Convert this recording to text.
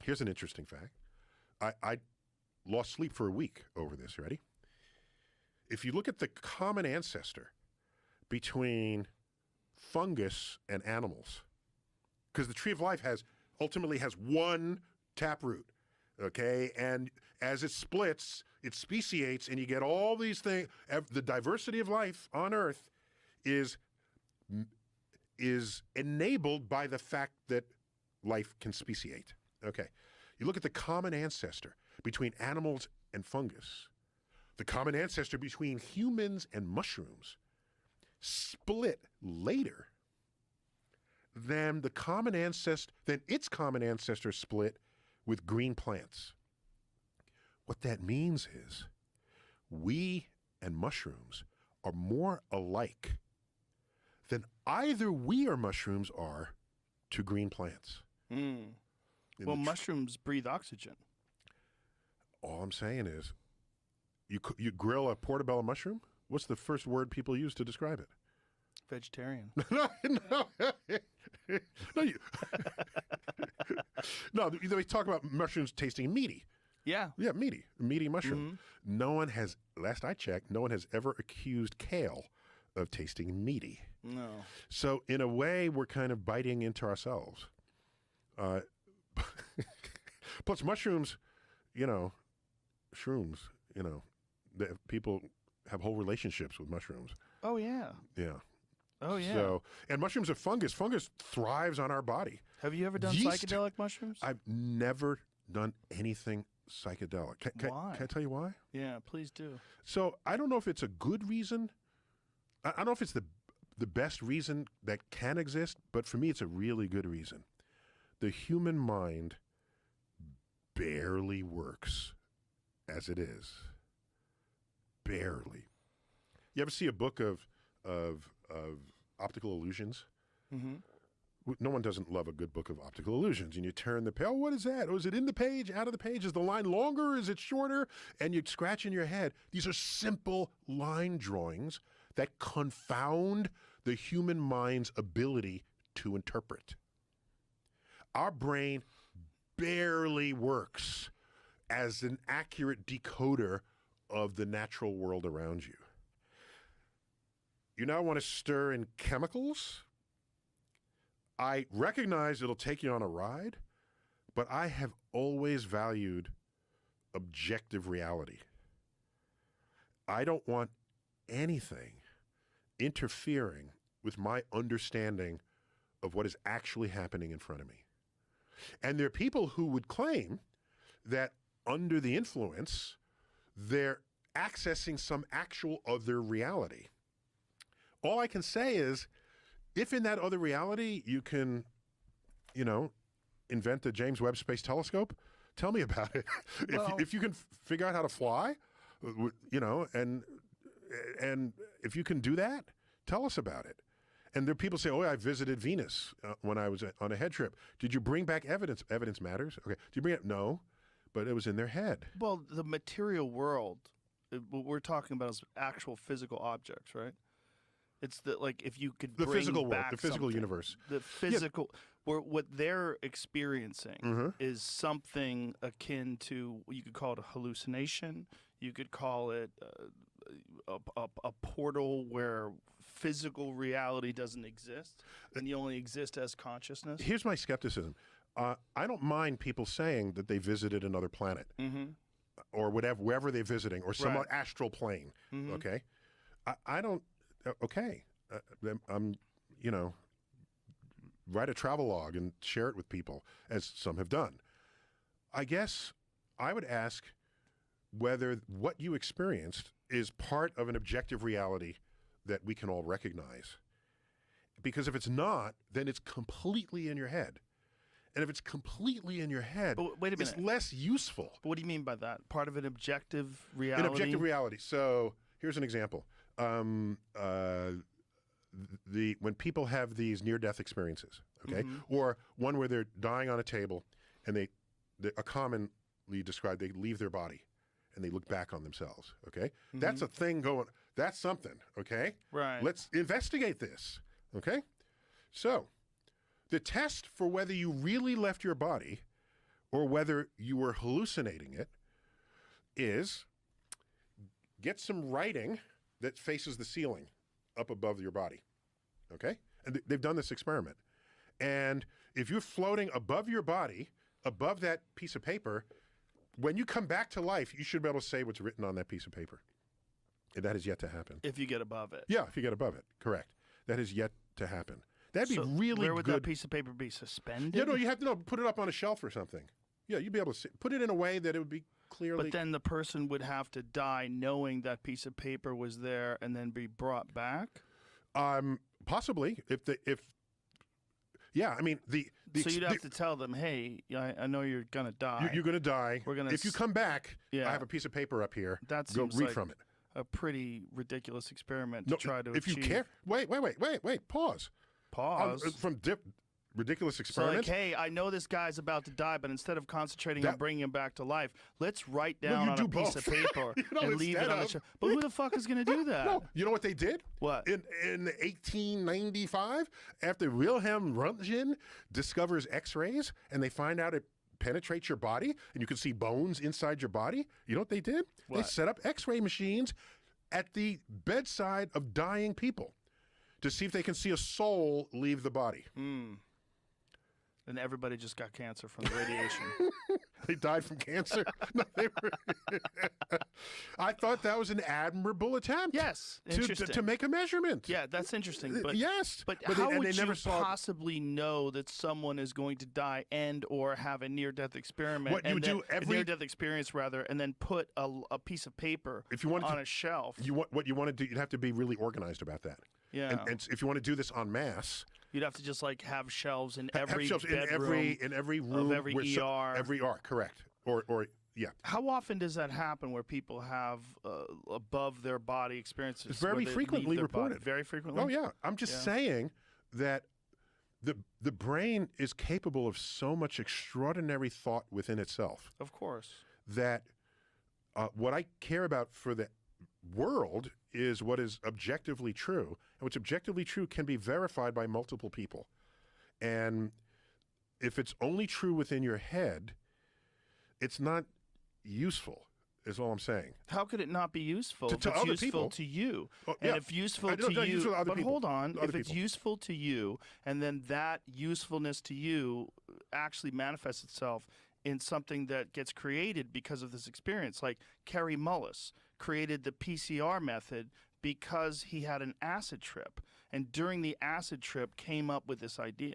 Here's an interesting fact. I lost sleep for a week over this. Ready? If you look at the common ancestor between fungus and animals, because the tree of life ultimately has one taproot, okay? And as it splits, it speciates, and you get all these things. The diversity of life on Earth is enabled by the fact that life can speciate. Okay. You look at the common ancestor between animals and fungus. The common ancestor between humans and mushrooms split later than its common ancestor split with green plants. What that means is we and mushrooms are more alike than either we or mushrooms are to green plants. Well, mushrooms breathe oxygen. All I'm saying is, you grill a portobello mushroom? What's the first word people use to describe it? Vegetarian. No, they talk about mushrooms tasting meaty. Yeah. Yeah, meaty mushroom. Mm-hmm. No one has, last I checked, no one has ever accused kale of tasting meaty. No. So in a way, we're kind of biting into ourselves. Plus mushrooms, shrooms, people have whole relationships with mushrooms. Oh, yeah. Yeah. Oh, yeah. So, and mushrooms are fungus. Fungus thrives on our body. Have you ever done psychedelic mushrooms? I've never done anything psychedelic. Why? Can I tell you why? Yeah, please do. So I don't know if it's a good reason. I don't know if it's the best reason that can exist, but for me it's a really good reason. The human mind barely works as it is. Barely. You ever see a book of optical illusions? Mm-hmm. No one doesn't love a good book of optical illusions. And you turn the page, oh, what is that? Oh, is it in the page, out of the page? Is the line longer? Is it shorter? And you scratch in your head. These are simple line drawings that confound the human mind's ability to interpret. Our brain barely works as an accurate decoder of the natural world around you. You now want to stir in chemicals? I recognize it'll take you on a ride, but I have always valued objective reality. I don't want anything interfering with my understanding of what is actually happening in front of me. And there are people who would claim that under the influence, they're accessing some actual other reality. All I can say is, if in that other reality you can, invent the James Webb Space Telescope, tell me about it. If you can figure out how to fly, and if you can do that, tell us about it. And there are people say, oh, I visited Venus when I was on a head trip. Did you bring back evidence? Evidence matters. Okay. Did you bring it? No, but it was in their head. Well, the material world, what we're talking about is actual physical objects, right? It's if you could bring physical back world, the physical something, universe. The physical, where what they're experiencing is something akin to, you could call it a hallucination. You could call it a portal where physical reality doesn't exist, and you only exist as consciousness. Here's my skepticism. I don't mind people saying that they visited another planet or whatever, wherever they're visiting, or some astral plane. Mm-hmm. Okay, I don't. Okay, write a travelogue and share it with people, as some have done. I guess I would ask whether what you experienced is part of an objective reality that we can all recognize. Because if it's not, then it's completely in your head. And if it's completely in your head, wait a minute, it's less useful. But what do you mean by that? Part of an objective reality? An objective reality. So here's an example. When people have these near-death experiences, okay, or one where they're dying on a table, and they commonly described, they leave their body and they look back on themselves, okay? That's a thing going, that's something, okay? Right. Let's investigate this, okay? So the test for whether you really left your body or whether you were hallucinating it is get some writing that faces the ceiling up above your body, okay? And they've done this experiment. And if you're floating above your body, above that piece of paper, when you come back to life, you should be able to say what's written on that piece of paper. And that is yet to happen. If you get above it. Yeah, if you get above it, correct. That is yet to happen. That'd be really good. Where would that piece of paper be suspended? Yeah, no, you have to put it up on a shelf or something. Yeah, you'd be able to put it in a way that it would be clearly. But then the person would have to die knowing that piece of paper was there and then be brought back? Possibly. Yeah, I mean, so you'd have to tell them, hey, I know you're going to die. You're going to die. If you come back, yeah. I have a piece of paper up here. That Go seems read like from it. A pretty ridiculous experiment to try to if achieve. You care. Wait. Pause. From ridiculous experiment. So like, hey, I know this guy's about to die, but instead of concentrating on bringing him back to life, let's write down on a piece of paper and leave it on the shelf. But who the fuck is going to do that? No, you know what they did? What? In 1895, after Wilhelm Röntgen discovers X-rays, and they find out it penetrates your body, and you can see bones inside your body, you know what they did? What? They set up X-ray machines at the bedside of dying people to see if they can see a soul leave the body. And everybody just got cancer from the radiation. They died from cancer? No, I thought that was an admirable attempt. Yes, interesting. To make a measurement. Yeah, that's interesting. But, yes. But how would you possibly know that someone is going to die and or have a near-death experiment? Near-death experience, rather, and then put a piece of paper on a shelf. What you want to do, you'd have to be really organized about that. Yeah. And if you want to do this en masse, you'd have to just like have shelves in every bedroom, in every room of every ER. Every ER, correct. Or yeah. How often does that happen where people have above their body experiences? It's very frequently reported. Very frequently? Oh yeah. I'm just saying that the brain is capable of so much extraordinary thought within itself. Of course. That what I care about for the world is what is objectively true. And what's objectively true can be verified by multiple people. And if it's only true within your head, it's not useful, is all I'm saying. How could it not be useful? To if it's other useful people. To you. Oh, and yeah. if useful to you, useful to other but people. hold on, Other if it's people. useful to you, and then that usefulness to you actually manifests itself in something that gets created because of this experience, like Kerry Mullis created the PCR method because he had an acid trip, and during the acid trip came up with this idea.